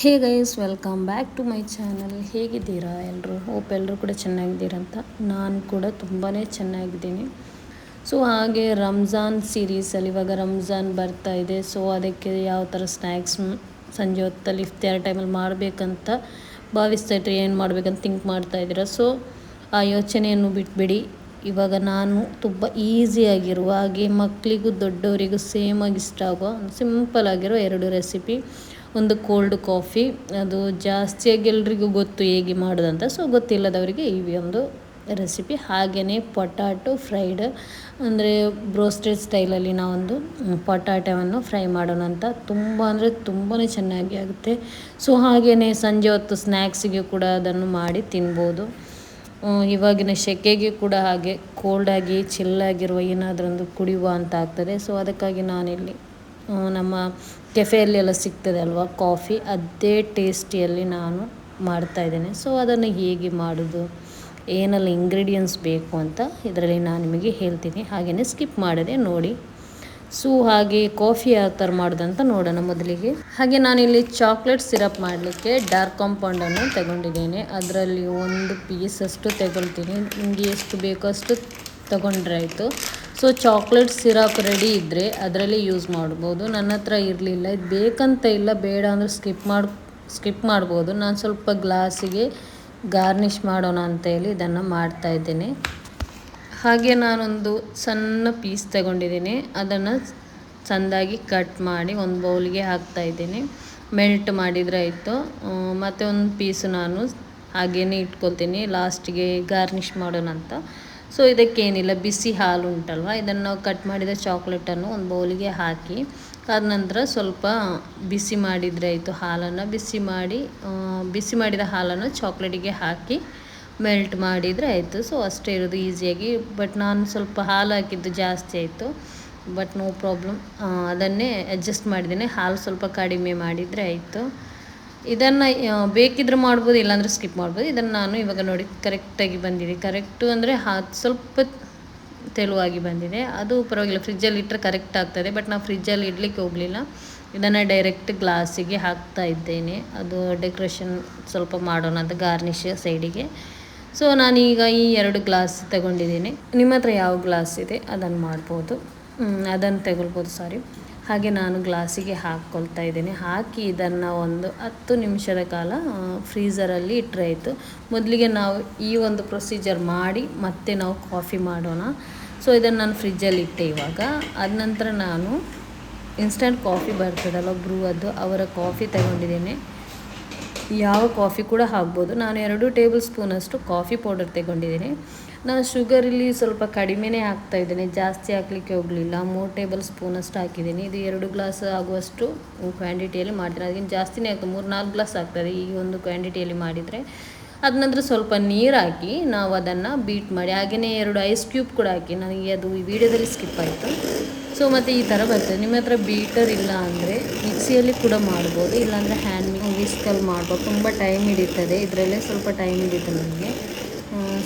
Hey guys, welcome back to my channel. ಹೇಗಿದ್ದೀರಾ ಎಲ್ಲರೂ? Hope ಎಲ್ಲರೂ ಕೂಡ ಚೆನ್ನಾಗಿದ್ದೀರಂತ. ನಾನು ಕೂಡ ತುಂಬಾ ಚೆನ್ನಾಗಿದ್ದೀನಿ. ಸೊ ಹಾಗೆ ರಂಜಾನ್ ಸೀರೀಸಲ್ಲಿ ಇವಾಗ ರಂಜಾನ್ ಬರ್ತಾ ಇದೆ. ಸೊ ಅದಕ್ಕೆ ಯಾವ ಥರ ಸ್ನ್ಯಾಕ್ಸ್ ಸಂಜೆ ಹೊತ್ತಲ್ಲಿ ಇಫ್ತಾರ್ ಟೈಮಲ್ಲಿ ಮಾಡಬೇಕಂತ ಭಾವಿಸ್ತಾಯಿದ್ರೆ ಏನು ಮಾಡಬೇಕಂತ ಥಿಂಕ್ ಮಾಡ್ತಾಯಿದ್ದೀರಾ. ಸೊ ಆ ಯೋಚನೆಯನ್ನು ಬಿಟ್ಬಿಡಿ. ಇವಾಗ ನಾನು ತುಂಬ ಈಸಿಯಾಗಿರುವ ಹಾಗೆ ಮಕ್ಕಳಿಗೂ ದೊಡ್ಡವರಿಗೂ ಸೇಮಾಗಿ ಇಷ್ಟ ಆಗುವ ಸಿಂಪಲ್ ಆಗಿರೋ 2 ರೆಸಿಪಿ. ಒಂದು ಕೋಲ್ಡ್ ಕಾಫಿ, ಅದು ಜಾಸ್ತಿಯಾಗಿ ಎಲ್ರಿಗೂ ಗೊತ್ತು ಹೇಗೆ ಮಾಡೋದಂತ. ಸೊ ಗೊತ್ತಿಲ್ಲದವರಿಗೆ ಈ ಒಂದು ರೆಸಿಪಿ. ಹಾಗೆಯೇ ಪೊಟ್ಯಾಟೊ ಫ್ರೈಡ್, ಅಂದರೆ ಬ್ರೋಸ್ಟೆಡ್ ಸ್ಟೈಲಲ್ಲಿ ನಾವೊಂದು ಪೊಟ್ಯಾಟೊವನ್ನು ಫ್ರೈ ಮಾಡೋಣ ಅಂತ. ತುಂಬ ಅಂದರೆ ತುಂಬಾ ಚೆನ್ನಾಗಿ ಆಗುತ್ತೆ. ಸೊ ಹಾಗೆಯೇ ಸಂಜೆ ಹೊತ್ತು ಸ್ನ್ಯಾಕ್ಸಿಗೆ ಕೂಡ ಅದನ್ನು ಮಾಡಿ ತಿನ್ಬೋದು. ಇವಾಗಿನ ಸೆಕೆಗೆ ಕೂಡ ಹಾಗೆ ಕೋಲ್ಡಾಗಿ ಚಿಲ್ಲಾಗಿರುವ ಏನಾದರೊಂದು ಕುಡಿಯುವ ಅಂತ ಆಗ್ತದೆ. ಸೊ ಅದಕ್ಕಾಗಿ ನಾನಿಲ್ಲಿ ನಮ್ಮ ಕೆಫೆಯಲ್ಲಿ ಎಲ್ಲ ಸಿಗ್ತದೆ ಅಲ್ವಾ ಕಾಫಿ, ಅದೇ ಟೇಸ್ಟಿಯಲ್ಲಿ ನಾನು ಮಾಡ್ತಾಯಿದ್ದೇನೆ. ಸೊ ಅದನ್ನು ಹೇಗೆ ಮಾಡೋದು, ಏನೆಲ್ಲ ಇಂಗ್ರೀಡಿಯೆಂಟ್ಸ್ ಬೇಕು ಅಂತ ಇದರಲ್ಲಿ ನಾನು ನಿಮಗೆ ಹೇಳ್ತೀನಿ. ಹಾಗೆಯೇ ಸ್ಕಿಪ್ ಮಾಡದೆ ನೋಡಿ. ಸೊ ಹಾಗೆ ಕಾಫಿ ಯಾವ ಥರ ಮಾಡೋದಂತ ನೋಡೋಣ ಮೊದಲಿಗೆ. ಹಾಗೆ ನಾನಿಲ್ಲಿ ಚಾಕ್ಲೇಟ್ ಸಿರಪ್ ಮಾಡಲಿಕ್ಕೆ ಡಾರ್ಕ್ ಕಾಂಪೌಂಡನ್ನು ತಗೊಂಡಿದ್ದೇನೆ. ಅದರಲ್ಲಿ 1 ಪೀಸಷ್ಟು ತಗೊಳ್ತೀನಿ. ನಿಮಗೆ ಎಷ್ಟು ಬೇಕೋ ಅಷ್ಟು ತಗೊಂಡ್ರೆ ಆಯಿತು. ಸೊ ಚಾಕ್ಲೇಟ್ ಸಿರಪ್ ರೆಡಿ ಇದ್ದರೆ ಅದರಲ್ಲಿ ಯೂಸ್ ಮಾಡ್ಬೋದು. ನನ್ನ ಹತ್ರ ಇರಲಿಲ್ಲ. ಇದು ಬೇಕಂತ ಇಲ್ಲ, ಬೇಡ ಅಂದರೆ ಸ್ಕಿಪ್ ಮಾಡ್ಬೋದು. ನಾನು ಸ್ವಲ್ಪ ಗ್ಲಾಸಿಗೆ ಗಾರ್ನಿಷ್ ಮಾಡೋಣ ಅಂತೇಳಿ ಇದನ್ನು ಮಾಡ್ತಾಯಿದ್ದೇನೆ. ಹಾಗೆ ನಾನೊಂದು ಸಣ್ಣ ಪೀಸ್ ತಗೊಂಡಿದ್ದೀನಿ. ಅದನ್ನು ಚೆಂದಾಗಿ ಕಟ್ ಮಾಡಿ ಒಂದು ಬೌಲಿಗೆ ಹಾಕ್ತಾಯಿದ್ದೀನಿ. ಮೆಲ್ಟ್ ಮಾಡಿದರೆ ಆಯಿತು. ಮತ್ತು ಒಂದು ಪೀಸು ನಾನು ಹಾಗೇ ಇಟ್ಕೊಳ್ತೀನಿ ಲಾಸ್ಟಿಗೆ ಗಾರ್ನಿಷ್ ಮಾಡೋಣ ಅಂತ. ಸೊ ಇದಕ್ಕೇನಿಲ್ಲ, ಬಿಸಿ ಹಾಲು ಉಂಟಲ್ವ, ಇದನ್ನು ನಾವು ಕಟ್ ಮಾಡಿದ ಚಾಕ್ಲೇಟನ್ನು ಒಂದು ಬೌಲಿಗೆ ಹಾಕಿ ಆದ ನಂತರ ಸ್ವಲ್ಪ ಬಿಸಿ ಮಾಡಿದರೆ ಆಯಿತು. ಹಾಲನ್ನು ಬಿಸಿ ಮಾಡಿದ ಹಾಲನ್ನು ಚಾಕ್ಲೇಟಿಗೆ ಹಾಕಿ ಮೆಲ್ಟ್ ಮಾಡಿದರೆ ಆಯಿತು. ಸೊ ಅಷ್ಟೇ ಇರೋದು ಈಸಿಯಾಗಿ. ಬಟ್ ನಾನು ಸ್ವಲ್ಪ ಹಾಲು ಹಾಕಿದ್ದು ಜಾಸ್ತಿ ಆಯಿತು. ಬಟ್ ನೋ ಪ್ರಾಬ್ಲಮ್, ಅದನ್ನೇ ಅಡ್ಜಸ್ಟ್ ಮಾಡಿದ್ದೇನೆ. ಹಾಲು ಸ್ವಲ್ಪ ಕಡಿಮೆ ಮಾಡಿದರೆ ಆಯಿತು. ಇದನ್ನು ಬೇಕಿದ್ರೆ ಮಾಡ್ಬೋದು, ಇಲ್ಲಾಂದರೆ ಸ್ಕಿಪ್ ಮಾಡ್ಬೋದು. ಇದನ್ನು ನಾನು ಇವಾಗ ನೋಡಿ ಕರೆಕ್ಟಾಗಿ ಬಂದಿದೆ. ಕರೆಕ್ಟು ಅಂದರೆ ಸ್ವಲ್ಪ ತೆಳುವಾಗಿ ಬಂದಿದೆ. ಅದು ಪರವಾಗಿಲ್ಲ, ಫ್ರಿಜ್ಜಲ್ಲಿ ಇಟ್ಟರೆ ಕರೆಕ್ಟ್ ಆಗ್ತದೆ. ಬಟ್ ನಾವು ಫ್ರಿಜ್ಜಲ್ಲಿ ಇಡಲಿಕ್ಕೆ ಹೋಗಲಿಲ್ಲ. ಇದನ್ನು ಡೈರೆಕ್ಟ್ ಗ್ಲಾಸಿಗೆ ಹಾಕ್ತಾ ಇದ್ದೇನೆ. ಅದು ಡೆಕೋರೇಷನ್ ಸ್ವಲ್ಪ ಮಾಡೋಣ ಅಂತ, ಗಾರ್ನಿಷ್ ಸೈಡಿಗೆ. ಸೊ ನಾನೀಗ ಈ 2 ಗ್ಲಾಸ್ ತಗೊಂಡಿದ್ದೀನಿ. ನಿಮ್ಮ ಹತ್ರ ಯಾವ ಗ್ಲಾಸ್ ಇದೆ ಅದನ್ನು ಮಾಡ್ಬೋದು, ಅದನ್ನು ತಗೊಳ್ಬೋದು, ಸಾರಿ. ಹಾಗೆ ನಾನು ಗ್ಲಾಸಿಗೆ ಹಾಕ್ಕೊಳ್ತಾ ಇದ್ದೀನಿ. ಹಾಕಿ ಇದನ್ನು ಒಂದು 10 ನಿಮಿಷದ ಕಾಲ ಫ್ರೀಝರಲ್ಲಿ ಇಟ್ಟರೆ ಆಯಿತು. ಮೊದಲಿಗೆ ನಾವು ಈ ಒಂದು ಪ್ರೊಸೀಜರ್ ಮಾಡಿ ಮತ್ತೆ ನಾವು ಕಾಫಿ ಮಾಡೋಣ. ಸೊ ಇದನ್ನು ನಾನು ಫ್ರಿಜ್ಜಲ್ಲಿ ಇಟ್ಟೆ ಇವಾಗ. ಆದ ನಂತರ ನಾನು ಇನ್ಸ್ಟಂಟ್ ಕಾಫಿ ಬರ್ತದಲ್ಲ ಬ್ರೂ, ಅವರ ಕಾಫಿ ತಗೊಂಡಿದ್ದೇನೆ. ಯಾವ ಕಾಫಿ ಕೂಡ ಹಾಕ್ಬೋದು. ನಾನು 2 ಟೇಬಲ್ ಸ್ಪೂನಷ್ಟು ಕಾಫಿ ಪೌಡರ್ ತಗೊಂಡಿದ್ದೀನಿ. ನಾನು ಶುಗರಲ್ಲಿ ಸ್ವಲ್ಪ ಕಡಿಮೆನೇ ಹಾಕ್ತಾಯಿದ್ದೇನೆ, ಜಾಸ್ತಿ ಹಾಕಲಿಕ್ಕೆ ಹೋಗಲಿಲ್ಲ. 3 ಟೇಬಲ್ ಸ್ಪೂನಷ್ಟು ಹಾಕಿದ್ದೀನಿ. ಇದು 2 ಗ್ಲಾಸ್ ಆಗುವಷ್ಟು ಕ್ವಾಂಟಿಟಿಯಲ್ಲಿ ಮಾಡ್ತೀನಿ. ಅದಕ್ಕಿಂತ ಜಾಸ್ತಿನೇ ಆಗ್ತದೆ, 3-4 ಗ್ಲಾಸ್ ಆಗ್ತದೆ ಈ ಒಂದು ಕ್ವಾಂಟಿಟಿಯಲ್ಲಿ ಮಾಡಿದರೆ. ಅದ ನಂತರ ಸ್ವಲ್ಪ ನೀರು ಹಾಕಿ ನಾವು ಅದನ್ನು ಬೀಟ್ ಮಾಡಿ, ಹಾಗೆಯೇ 2 ಐಸ್ ಕ್ಯೂಬ್ ಕೂಡ ಹಾಕಿ. ನನಗೆ ಅದು ಈ ವಿಡಿಯೋದಲ್ಲಿ ಸ್ಕಿಪ್ ಆಯಿತು. ಸೊ ಮತ್ತು ಈ ಥರ ಬರ್ತದೆ. ನಿಮ್ಮ ಹತ್ರ ಬೀಟರ್ ಇಲ್ಲ ಅಂದರೆ ಮಿಕ್ಸಿಯಲ್ಲಿ ಕೂಡ ಮಾಡ್ಬೋದು, ಇಲ್ಲಾಂದರೆ ಹ್ಯಾಂಡ್ ವಿಸ್ಕಲ್ಲಿ ಮಾಡ್ಬೋದು. ತುಂಬ ಟೈಮ್ ಹಿಡಿತದೆ, ಇದರಲ್ಲೇ ಸ್ವಲ್ಪ ಟೈಮ್ ಹಿಡಿಯುತ್ತೆ ನನಗೆ.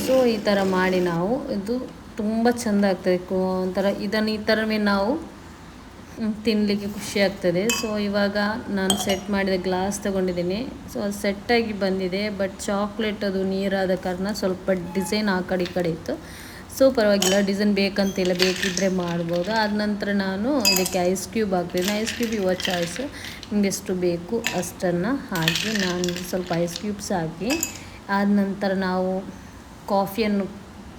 ಸೊ ಈ ಥರ ಮಾಡಿ ನಾವು, ಇದು ತುಂಬ ಚೆಂದ ಆಗ್ತದೆ. ಒಂಥರ ಇದನ್ನು ಈ ಥರವೇ ನಾವು ತಿನ್ನಲಿಕ್ಕೆ ಖುಷಿ ಆಗ್ತದೆ. ಸೊ ಇವಾಗ ನಾನು ಸೆಟ್ ಮಾಡಿದ ಗ್ಲಾಸ್ ತಗೊಂಡಿದ್ದೀನಿ. ಸೊ ಅದು ಸೆಟ್ಟಾಗಿ ಬಂದಿದೆ. ಬಟ್ ಚಾಕ್ಲೇಟ್ ಅದು ನೀರಾದ ಕಾರಣ ಸ್ವಲ್ಪ ಡಿಸೈನ್ ಆ ಕಡೆ ಈ ಕಡೆ ಇತ್ತು. ಸೊ ಪರವಾಗಿಲ್ಲ, ಡಿಸೈನ್ ಬೇಕಂತಿಲ್ಲ, ಬೇಕಿದ್ದರೆ ಮಾಡ್ಬೋದು. ಆದ ನಂತರ ನಾನು ಇದಕ್ಕೆ ಐಸ್ ಕ್ಯೂಬ್ ಹಾಕ್ತಿದ್ದೀನಿ. ಐಸ್ ಕ್ಯೂಬ್ ಯುವರ್ ಚಾಯ್ಸು, ನಿಮಗೆ ಎಷ್ಟು ಬೇಕು ಅಷ್ಟನ್ನು ಹಾಕಿ ನಾನು ಸ್ವಲ್ಪ ಐಸ್ ಕ್ಯೂಬ್ಸ್ ಹಾಕಿ ಆದ ನಂತರ ನಾವು ಕಾಫಿಯನ್ನು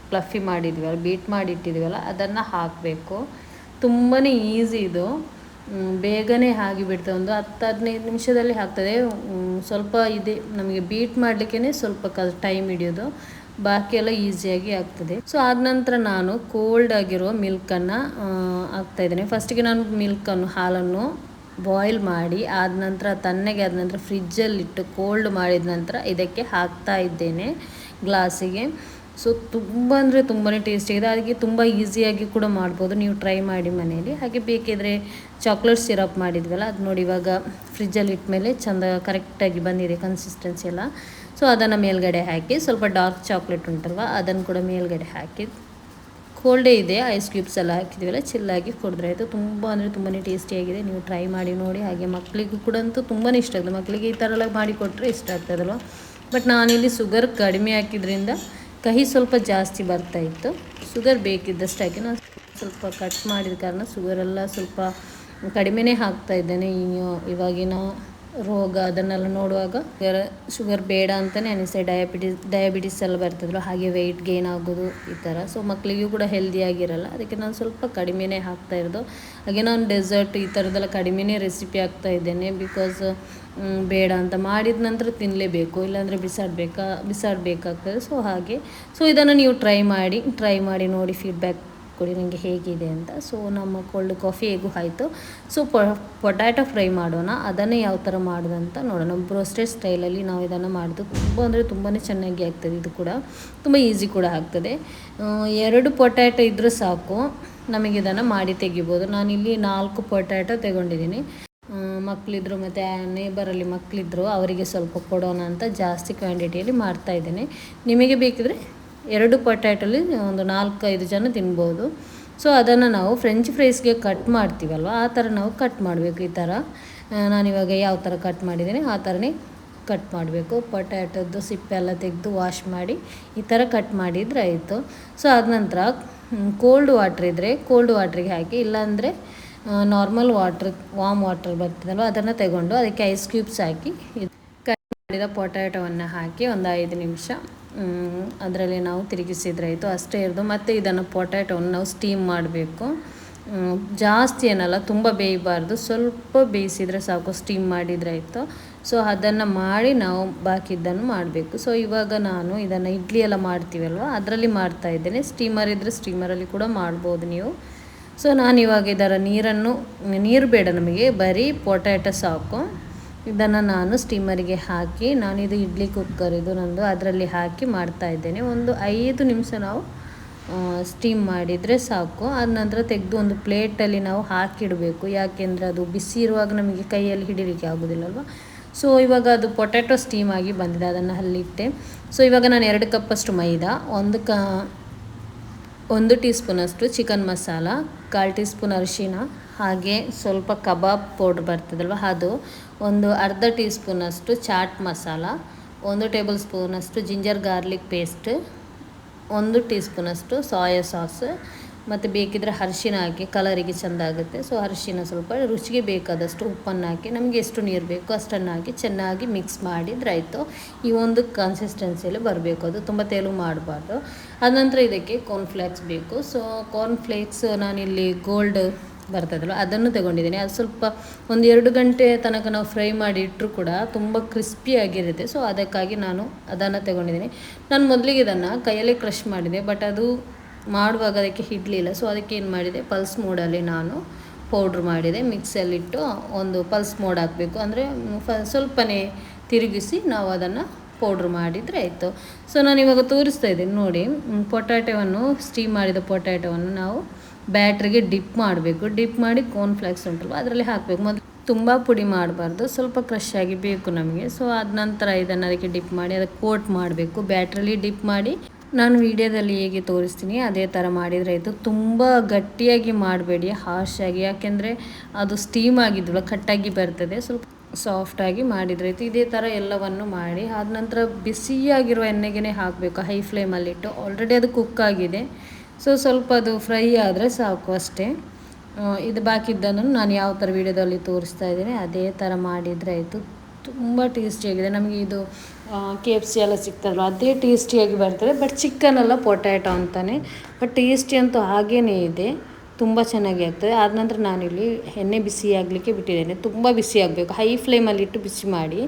ಫ್ಲಫಿ ಮಾಡಿದ್ವಲ್ಲ, ಬೀಟ್ ಮಾಡಿ ಇಟ್ಟಿದ್ವಲ್ಲ, ಅದನ್ನು ಹಾಕಬೇಕು. ತುಂಬಾ ಈಸಿ ಇದು, ಬೇಗನೆ ಆಗಿಬಿಡ್ತದೆ. ಒಂದು 10-15 ನಿಮಿಷದಲ್ಲಿ ಆಗ್ತದೆ. ಸ್ವಲ್ಪ ಇದೆ ನಮಗೆ ಬೀಟ್ ಮಾಡಲಿಕ್ಕೇ ಸ್ವಲ್ಪ ಟೈಮ್ ಹಿಡಿಯೋದು, ಬಾಕಿ ಎಲ್ಲ ಈಸಿಯಾಗಿ ಆಗ್ತದೆ. ಸೊ ಆದ ನಂತರ ನಾನು ಕೋಲ್ಡ್ ಆಗಿರುವ ಮಿಲ್ಕನ್ನು ಹಾಕ್ತಾಯಿದ್ದೇನೆ. ಫಸ್ಟಿಗೆ ನಾನು ಹಾಲನ್ನು ಬಾಯ್ಲ್ ಮಾಡಿ ಆದ ನಂತರ ತಣ್ಣಗೆ ಆದ ನಂತರ ಫ್ರಿಜ್ಜಲ್ಲಿಟ್ಟು ಕೋಲ್ಡ್ ಮಾಡಿದ ನಂತರ ಇದಕ್ಕೆ ಹಾಕ್ತಾ ಇದ್ದೇನೆ ಗ್ಲಾಸಿಗೆ. ಸೊ ತುಂಬ ಅಂದರೆ ತುಂಬಾ ಟೇಸ್ಟಿಯಾಗಿದೆ. ಅದಕ್ಕೆ ತುಂಬ ಈಸಿಯಾಗಿ ಕೂಡ ಮಾಡ್ಬೋದು, ನೀವು ಟ್ರೈ ಮಾಡಿ ಮನೆಯಲ್ಲಿ. ಹಾಗೆ ಬೇಕಿದ್ರೆ ಚಾಕ್ಲೇಟ್ ಸಿರಪ್ ಮಾಡಿದ್ವಲ್ಲ, ಅದು ನೋಡಿ ಇವಾಗ ಫ್ರಿಜ್ಜಲ್ಲಿ ಇಟ್ಟ ಮೇಲೆ ಚೆಂದ ಕರೆಕ್ಟಾಗಿ ಬಂದಿದೆ ಕನ್ಸಿಸ್ಟೆನ್ಸಿ ಎಲ್ಲ. ಸೊ ಅದನ್ನು ಮೇಲ್ಗಡೆ ಹಾಕಿ ಸ್ವಲ್ಪ ಡಾರ್ಕ್ ಚಾಕ್ಲೇಟ್ ಉಂಟಲ್ವ ಅದನ್ನು ಕೂಡ ಮೇಲ್ಗಡೆ ಹಾಕಿ ಕೋಲ್ಡೇ ಇದೆ, ಐಸ್ ಕ್ಯೂಬ್ಸ್ ಎಲ್ಲ ಹಾಕಿದ್ದೀವಲ್ಲ, ಚಿಲ್ಲಾಗಿ ಕುಡಿದ್ರೆ ಆಯಿತು. ತುಂಬ ಅಂದರೆ ತುಂಬಾ ಟೇಸ್ಟಿಯಾಗಿದೆ. ನೀವು ಟ್ರೈ ಮಾಡಿ ನೋಡಿ. ಹಾಗೆ ಮಕ್ಕಳಿಗೂ ಕೂಡ ಅಂತೂ ತುಂಬಾ ಇಷ್ಟ ಆಗ್ತದೆ. ಮಕ್ಕಳಿಗೆ ಈ ಥರ ಎಲ್ಲ ಮಾಡಿಕೊಟ್ರೆ ಇಷ್ಟ ಆಗ್ತದಲ್ವ. ಬಟ್ ನಾನಿಲ್ಲಿ ಶುಗರ್ ಕಡಿಮೆ ಹಾಕಿದ್ರಿಂದ ಕಹಿ ಸ್ವಲ್ಪ ಜಾಸ್ತಿ ಬರ್ತಾಯಿತ್ತು. ಶುಗರ್ ಬೇಕಿದ್ದಷ್ಟು ಹಾಕಿ ನಾನು ಸ್ವಲ್ಪ ಕಟ್ ಮಾಡಿದ ಕಾರಣ ಶುಗರೆಲ್ಲ ಸ್ವಲ್ಪ ಕಡಿಮೆನೇ ಹಾಕ್ತಾ ಇದ್ದೇನೆ. ಇವಾಗಿನ ರೋಗ ಅದನ್ನೆಲ್ಲ ನೋಡುವಾಗ ಶುಗರ್ ಬೇಡ ಅಂತಲೇ ಅನಿಸ್ತದೆ. ಡಯಾಬಿಟಿಸ್ ಎಲ್ಲ ಬರ್ತದಲ್ಲ, ಹಾಗೆ ವೆಯ್ಟ್ ಗೇನ್ ಆಗೋದು ಈ ಥರ. ಸೊ ಮಕ್ಕಳಿಗೂ ಕೂಡ ಹೆಲ್ದಿಯಾಗಿರಲ್ಲ, ಅದಕ್ಕೆ ನಾನು ಸ್ವಲ್ಪ ಕಡಿಮೆನೇ ಹಾಕ್ತಾ ಇರೋದು. ಹಾಗೆ ನಾನು ಡೆಸರ್ಟ್ ಈ ಥರದ್ದೆಲ್ಲ ಕಡಿಮೆನೇ ರೆಸಿಪಿ ಹಾಕ್ತಾ ಇದ್ದೇನೆ. ಬಿಕಾಸ್ ಬೇಡ ಅಂತ ಮಾಡಿದ ನಂತರ ತಿನ್ನಲೇಬೇಕು, ಇಲ್ಲಾಂದರೆ ಬಿಸಾಡಬೇಕಾಗ್ತದೆ. ಸೊ ಹಾಗೆ ಇದನ್ನು ನೀವು ಟ್ರೈ ಮಾಡಿ ನೋಡಿ, ಫೀಡ್ಬ್ಯಾಕ್ ಕೊಡಿ ನನಗೆ ಹೇಗಿದೆ ಅಂತ. ಸೊ ನಮ್ಮ ಕೋಲ್ಡ್ ಕಾಫಿ ಹೇಗೂ ಆಯಿತು. ಸೊ ಪೊಟ್ಯಾಟೊ ಫ್ರೈ ಮಾಡೋಣ. ಅದನ್ನೇ ಯಾವ ಥರ ಮಾಡೋದಂತ ನೋಡೋಣ. ಬ್ರೋಸ್ಟೆಡ್ ಸ್ಟೈಲಲ್ಲಿ ನಾವು ಇದನ್ನು ಮಾಡೋದು ತುಂಬಾ ಚೆನ್ನಾಗಿ ಆಗ್ತದೆ. ಇದು ಕೂಡ ತುಂಬ ಈಸಿ ಕೂಡ ಆಗ್ತದೆ. 2 ಪೊಟ್ಯಾಟೊ ಇದ್ದರೂ ಸಾಕು, ನಮಗೆ ಇದನ್ನು ಮಾಡಿ ತೆಗಿಬೋದು. ನಾನಿಲ್ಲಿ 4 ಪೊಟ್ಯಾಟೊ ತಗೊಂಡಿದ್ದೀನಿ. ಮಕ್ಕಳಿದ್ರು ಮತ್ತು ನೇಬರಲ್ಲಿ ಮಕ್ಕಳಿದ್ರು, ಅವರಿಗೆ ಸ್ವಲ್ಪ ಕೊಡೋಣ ಅಂತ ಜಾಸ್ತಿ ಕ್ವಾಂಟಿಟಿಯಲ್ಲಿ ಮಾಡ್ತಾಯಿದ್ದೇನೆ. ನಿಮಗೆ ಬೇಕಿದ್ರೆ 2 ಪೊಟ್ಯಾಟೊಲಿ ಒಂದು 4-5 ಜನ ತಿನ್ಬೋದು. ಸೊ ಅದನ್ನು ನಾವು ಫ್ರೆಂಚ್ ಫ್ರೈಸ್ಗೆ ಕಟ್ ಮಾಡ್ತೀವಲ್ವ, ಆ ಥರ ನಾವು ಕಟ್ ಮಾಡಬೇಕು. ಈ ಥರ ನಾನಿವಾಗ ಯಾವ ಥರ ಕಟ್ ಮಾಡಿದ್ದೀನಿ ಆ ಥರನೇ ಕಟ್ ಮಾಡಬೇಕು. ಪೊಟ್ಯಾಟೊದ್ದು ಸಿಪ್ಪೆಲ್ಲ ತೆಗೆದು ವಾಶ್ ಮಾಡಿ ಈ ಥರ ಕಟ್ ಮಾಡಿದರೆ ಆಯಿತು. ಸೊ ಆದ ನಂತರ ಕೋಲ್ಡ್ ವಾಟ್ರ್ ಇದ್ದರೆ ಕೋಲ್ಡ್ ವಾಟ್ರಿಗೆ ಹಾಕಿ, ಇಲ್ಲಾಂದರೆ ನಾರ್ಮಲ್ ವಾಮ್ ವಾಟ್ರ್ ಬರ್ತದಲ್ವ, ಅದನ್ನು ತಗೊಂಡು ಅದಕ್ಕೆ ಐಸ್ ಕ್ಯೂಬ್ಸ್ ಹಾಕಿ ಕಟ್ ಮಾಡಿದ ಪೊಟ್ಯಾಟೊವನ್ನು ಹಾಕಿ ಒಂದು 5 ನಿಮಿಷ ಅದರಲ್ಲಿ ನಾವು ತಿರುಗಿಸಿದ್ರೆ ಆಯಿತು. ಅಷ್ಟೇ ಇರೋದು. ಮತ್ತು ಇದನ್ನು ಪೊಟ್ಯಾಟೊವನ್ನು ನಾವು ಸ್ಟೀಮ್ ಮಾಡಬೇಕು. ಜಾಸ್ತಿ ಏನಲ್ಲ, ತುಂಬ ಬೇಯಬಾರ್ದು, ಸ್ವಲ್ಪ ಬೇಯಿಸಿದರೆ ಸಾಕು, ಸ್ಟೀಮ್ ಮಾಡಿದರೆ ಆಯಿತು. ಸೊ ಅದನ್ನು ಮಾಡಿ ನಾವು ಬಾಕಿದ್ದನ್ನು ಮಾಡಬೇಕು. ಸೊ ಇವಾಗ ನಾನು ಇದನ್ನು ಇಡ್ಲಿ ಎಲ್ಲ ಮಾಡ್ತೀವಲ್ವ, ಅದರಲ್ಲಿ ಮಾಡ್ತಾಯಿದ್ದೇನೆ. ಸ್ಟೀಮರ್ ಇದ್ದರೆ ಸ್ಟೀಮರಲ್ಲಿ ಕೂಡ ಮಾಡ್ಬೋದು ನೀವು. ಸೊ ನಾನಿವಾಗ ಇದರ ನೀರು ಬೇಡ ನಮಗೆ, ಬರೀ ಪೊಟ್ಯಾಟೊ ಸಾಕು. ಇದನ್ನು ನಾನು ಸ್ಟೀಮರಿಗೆ ಹಾಕಿ, ನಾನಿದು ಇಡ್ಲಿ ಕುಕ್ಕರ್ ಇದು ನಂದು, ಅದರಲ್ಲಿ ಹಾಕಿ ಮಾಡ್ತಾಯಿದ್ದೇನೆ. ಒಂದು 5 ನಿಮಿಷ ನಾವು ಸ್ಟೀಮ್ ಮಾಡಿದರೆ ಸಾಕು. ಆದ ನಂತರ ತೆಗೆದು ಒಂದು ಪ್ಲೇಟಲ್ಲಿ ನಾವು ಹಾಕಿಡಬೇಕು. ಯಾಕೆಂದರೆ ಅದು ಬಿಸಿ ಇರುವಾಗ ನಮಗೆ ಕೈಯಲ್ಲಿ ಹಿಡಿಲಿಕ್ಕೆ ಆಗೋದಿಲ್ಲಲ್ವ. ಸೊ ಇವಾಗ ಅದು ಪೊಟ್ಯಾಟೊ ಸ್ಟೀಮ್ ಆಗಿ ಬಂದಿದೆ, ಅದನ್ನು ಅಲ್ಲಿಟ್ಟೆ. ಸೊ ಇವಾಗ ನಾನು 2 ಕಪ್ಪಷ್ಟು ಮೈದಾ, 1 ಟೀ ಸ್ಪೂನಷ್ಟು ಚಿಕನ್ ಮಸಾಲ, 1/4 ಟೀ ಸ್ಪೂನ್ ಅರಿಶಿನ, ಹಾಗೆ ಸ್ವಲ್ಪ ಕಬಾಬ್ ಪೌಡ್ರ್ ಬರ್ತದಲ್ವ ಅದು, ಒಂದು ಅರ್ಧ ಟೀ ಸ್ಪೂನಷ್ಟು ಚಾಟ್ ಮಸಾಲ, 1 ಟೇಬಲ್ ಸ್ಪೂನಷ್ಟು ಜಿಂಜರ್ ಗಾರ್ಲಿಕ್ ಪೇಸ್ಟ್, 1 ಟೀ ಸ್ಪೂನಷ್ಟು ಸೋಯಾ ಸಾಸ್, ಮತ್ತು ಬೇಕಿದ್ದರೆ ಅರಿಶಿನ ಹಾಕಿ, ಕಲರಿಗೆ ಚೆಂದ ಆಗುತ್ತೆ. ಸೊ ಅರಿಶಿನ ಸ್ವಲ್ಪ, ರುಚಿಗೆ ಬೇಕಾದಷ್ಟು ಉಪ್ಪನ್ನು ಹಾಕಿ, ನಮಗೆ ಎಷ್ಟು ನೀರು ಬೇಕೋ ಅಷ್ಟನ್ನು ಹಾಕಿ ಚೆನ್ನಾಗಿ ಮಿಕ್ಸ್ ಮಾಡಿದ್ರೆ ಆಯಿತು. ಈ ಒಂದು ಕನ್ಸಿಸ್ಟೆನ್ಸಿಯಲ್ಲಿ ಬರಬೇಕು, ಅದು ತುಂಬ ತೆಳು ಮಾಡಬಾರ್ದು. ಆನಂತರ ಇದಕ್ಕೆ ಕಾರ್ನ್ಫ್ಲೇಕ್ಸ್ ಬೇಕು. ಸೊ ಕಾರ್ನ್ಫ್ಲೇಕ್ಸ್ ನಾನಿಲ್ಲಿ ಗೋಲ್ಡ್ ಬರ್ತದಲ್ಲ ಅದನ್ನು ತಗೊಂಡಿದ್ದೀನಿ. ಅದು ಸ್ವಲ್ಪ 1-2 ಗಂಟೆ ತನಕ ನಾವು ಫ್ರೈ ಮಾಡಿ ಇಟ್ಟರೂ ಕೂಡ ತುಂಬ ಕ್ರಿಸ್ಪಿಯಾಗಿರುತ್ತೆ. ಸೊ ಅದಕ್ಕಾಗಿ ನಾನು ಅದನ್ನು ತಗೊಂಡಿದ್ದೀನಿ. ನಾನು ಮೊದಲಿಗೆ ಇದನ್ನು ಕೈಯಲ್ಲೇ ಕ್ರಷ್ ಮಾಡಿದೆ, ಬಟ್ ಅದು ಮಾಡುವಾಗ ಅದಕ್ಕೆ ಹಿಡಲಿಲ್ಲ. ಸೊ ಅದಕ್ಕೆ ಏನು ಮಾಡಿದೆ, ಪಲ್ಸ್ ಮೋಡಲ್ಲಿ ನಾನು ಪೌಡ್ರ್ ಮಾಡಿದೆ. ಮಿಕ್ಸಲ್ಲಿಟ್ಟು ಒಂದು ಪಲ್ಸ್ ಮೋಡ್ ಹಾಕಬೇಕು, ಅಂದರೆ ಸ್ವಲ್ಪನೇ ತಿರುಗಿಸಿ ನಾವು ಅದನ್ನು ಪೌಡ್ರ್ ಮಾಡಿದರೆ ಆಯಿತು. ಸೊ ನಾನಿವಾಗ ತೋರಿಸ್ತಾ ಇದ್ದೀನಿ ನೋಡಿ, ಪೊಟ್ಯಾಟೊವನ್ನು ಸ್ಟೀಮ್ ಮಾಡಿದ ಪೊಟ್ಯಾಟೊವನ್ನು ನಾವು ಬ್ಯಾಟ್ರಿಗೆ ಡಿಪ್ ಮಾಡಬೇಕು. ಡಿಪ್ ಮಾಡಿ ಕಾರ್ನ್ಫ್ಲೇಕ್ಸ್ ಉಂಟಲ್ವ ಅದರಲ್ಲಿ ಹಾಕಬೇಕು. ಮೊದಲು ತುಂಬ ಪುಡಿ ಮಾಡಬಾರ್ದು, ಸ್ವಲ್ಪ ಕ್ರಶ್ ಆಗಿ ಬೇಕು ನಮಗೆ. ಸೊ ಆದ ನಂತರ ಇದನ್ನು ಅದಕ್ಕೆ ಡಿಪ್ ಮಾಡಿ ಅದಕ್ಕೆ ಕೋಟ್ ಮಾಡಬೇಕು. ಬ್ಯಾಟ್ರಲ್ಲಿ ಡಿಪ್ ಮಾಡಿ ನಾನು ವಿಡಿಯೋದಲ್ಲಿ ಹೇಗೆ ತೋರಿಸ್ತೀನಿ ಅದೇ ಥರ ಮಾಡಿದರೆ ಆಯಿತು. ತುಂಬ ಗಟ್ಟಿಯಾಗಿ ಮಾಡಬೇಡಿ, ಹಾರ್ಶಾಗಿ, ಯಾಕೆಂದರೆ ಅದು ಸ್ಟೀಮ್ ಆಗಿದ್ವಲ್ಲ ಕಟ್ಟಾಗಿ ಬರ್ತದೆ. ಸ್ವಲ್ಪ ಸಾಫ್ಟಾಗಿ ಮಾಡಿದರೆ ಆಯಿತು. ಇದೇ ಥರ ಎಲ್ಲವನ್ನು ಮಾಡಿ ಆದ ನಂತರ ಬಿಸಿಯಾಗಿರುವ ಎಣ್ಣೆಗೆ ಹಾಕಬೇಕು, ಹೈ ಫ್ಲೇಮಲ್ಲಿಟ್ಟು. ಆಲ್ರೆಡಿ ಅದು ಕುಕ್ ಆಗಿದೆ. ಸೊ ಸ್ವಲ್ಪ ಅದು ಫ್ರೈ ಆದರೆ ಸಾಕು ಅಷ್ಟೇ. ಇದು ಬಾಕಿದ್ದನ್ನು ನಾನು ಯಾವ ಥರ ವೀಡಿಯೋದಲ್ಲಿ ತೋರಿಸ್ತಾ ಇದ್ದೀನಿ ಅದೇ ಥರ ಮಾಡಿದರೆ ಆಯಿತು. ತುಂಬ ಟೇಸ್ಟಿಯಾಗಿದೆ. ನಮಗೆ ಇದು KFC ಎಲ್ಲ ಸಿಗ್ತದಲ್ಲ ಅದೇ ಟೇಸ್ಟಿಯಾಗಿ ಬರ್ತದೆ. ಬಟ್ ಚಿಕನ್ ಅಲ್ಲ, ಪೊಟ್ಯಾಟೊ ಅಂತಲೇ, ಬಟ್ ಟೇಸ್ಟಿ ಅಂತೂ ಹಾಗೇ ಇದೆ, ತುಂಬ ಚೆನ್ನಾಗಿ ಆಗ್ತದೆ. ಆದ ನಂತರ ನಾನಿಲ್ಲಿ ಎಣ್ಣೆ ಬಿಸಿ ಆಗಲಿಕ್ಕೆ ಬಿಟ್ಟಿದ್ದೇನೆ. ತುಂಬ ಬಿಸಿ ಆಗಬೇಕು, ಹೈ ಫ್ಲೇಮಲ್ಲಿಟ್ಟು ಬಿಸಿ ಮಾಡಿ.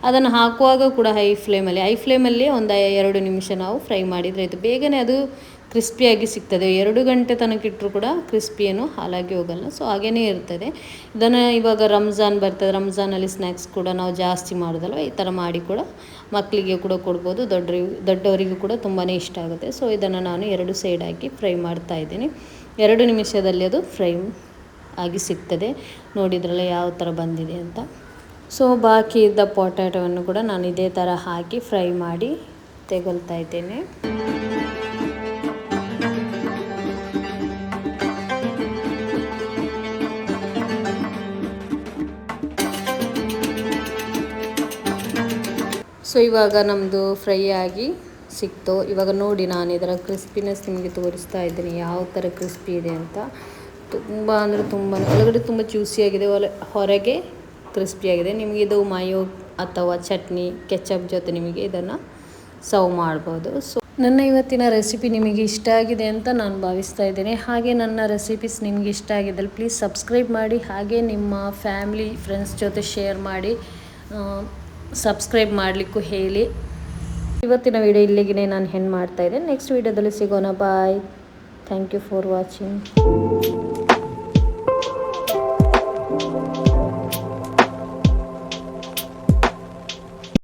ಅದನ್ನು ಹಾಕುವಾಗ ಕೂಡ ಹೈ ಫ್ಲೇಮಲ್ಲಿ ಒಂದು 2 ನಿಮಿಷ ನಾವು ಫ್ರೈ ಮಾಡಿದರೆ ಆಯಿತು. ಬೇಗನೆ ಅದು ಕ್ರಿಸ್ಪಿಯಾಗಿ ಸಿಗ್ತದೆ. 2 ಗಂಟೆ ತನಕ ಇಟ್ಟರೂ ಕೂಡ ಕ್ರಿಸ್ಪಿ ಏನು ಹಾಳಾಗಿ ಹೋಗಲ್ಲ. ಸೊ ಹಾಗೇ ಇರ್ತದೆ. ಇದನ್ನು ಇವಾಗ ರಂಜಾನ್ ಬರ್ತದೆ, ರಂಜಾನಲ್ಲಿ ಸ್ನ್ಯಾಕ್ಸ್ ಕೂಡ ನಾವು ಜಾಸ್ತಿ ಮಾಡೋದಲ್ವ, ಈ ಥರ ಮಾಡಿ ಕೂಡ ಮಕ್ಕಳಿಗೆ ಕೂಡ ಕೊಡ್ಬೋದು, ದೊಡ್ಡವರಿಗೂ ಕೂಡ ತುಂಬಾ ಇಷ್ಟ ಆಗುತ್ತೆ. ಸೊ ಇದನ್ನು ನಾನು 2 ಸೈಡ್ ಹಾಕಿ ಫ್ರೈ ಮಾಡ್ತಾ ಇದ್ದೀನಿ. 2 ನಿಮಿಷದಲ್ಲಿ ಅದು ಫ್ರೈ ಆಗಿ ಸಿಗ್ತದೆ. ನೋಡಿದ್ರಲ್ಲ ಯಾವ ಥರ ಬಂದಿದೆ ಅಂತ. ಸೊ ಬಾಕಿ ಇದ್ದ ಪೊಟ್ಯಾಟೊವನ್ನು ಕೂಡ ನಾನು ಇದೇ ಥರ ಹಾಕಿ ಫ್ರೈ ಮಾಡಿ ತೆಗೊಳ್ತಾ ಇದ್ದೇನೆ. ಸೊ ಇವಾಗ ನಮ್ಮದು ಫ್ರೈ ಆಗಿ ಸಿಕ್ತು. ಇವಾಗ ನೋಡಿ ನಾನು ಇದರ ಕ್ರಿಸ್ಪಿನೆಸ್ ನಿಮಗೆ ತೋರಿಸ್ತಾ ಇದ್ದೀನಿ ಯಾವ ಥರ ಕ್ರಿಸ್ಪಿ ಇದೆ ಅಂತ. ತುಂಬ ಅಂದರೆ ತುಂಬ, ಒಳಗಡೆ ತುಂಬ ಜ್ಯೂಸಿಯಾಗಿದೆ, ಹೊರಗೆ ಕ್ರಿಸ್ಪಿಯಾಗಿದೆ. ನಿಮಗೆ ಇದು ಮಾಯೋ ಅಥವಾ ಚಟ್ನಿ ಕೆಚಪ್ ಜೊತೆ ನಿಮಗೆ ಇದನ್ನು ಸರ್ವ್ ಮಾಡ್ಬೋದು. ಸೊ ನನ್ನ ಇವತ್ತಿನ ರೆಸಿಪಿ ನಿಮಗೆ ಇಷ್ಟ ಆಗಿದೆ ಅಂತ ನಾನು ಭಾವಿಸ್ತಾ ಇದ್ದೇನೆ. ಹಾಗೆ ನನ್ನ ರೆಸಿಪೀಸ್ ನಿಮಗೆ ಇಷ್ಟ ಆಗಿದ್ದಲ್ಲಿ ಪ್ಲೀಸ್ ಸಬ್ಸ್ಕ್ರೈಬ್ ಮಾಡಿ, ಹಾಗೆ ನಿಮ್ಮ ಫ್ಯಾಮಿಲಿ ಫ್ರೆಂಡ್ಸ್ ಜೊತೆ ಶೇರ್ ಮಾಡಿ, ಸಬ್ಸ್ಕ್ರೈಬ್ ಮಾಡಲಿಕ್ಕೂ ಹೇಳಿ. ಇವತ್ತಿನ ವಿಡಿಯೋ ಇಲ್ಲಿಗೆ ನಾನು ಹೆಣ್ಣು ಮಾಡ್ತಾಯಿದ್ದೆ. ನೆಕ್ಸ್ಟ್ ವಿಡಿಯೋದಲ್ಲಿ ಸಿಗೋಣ. Bye. Thank you for watching.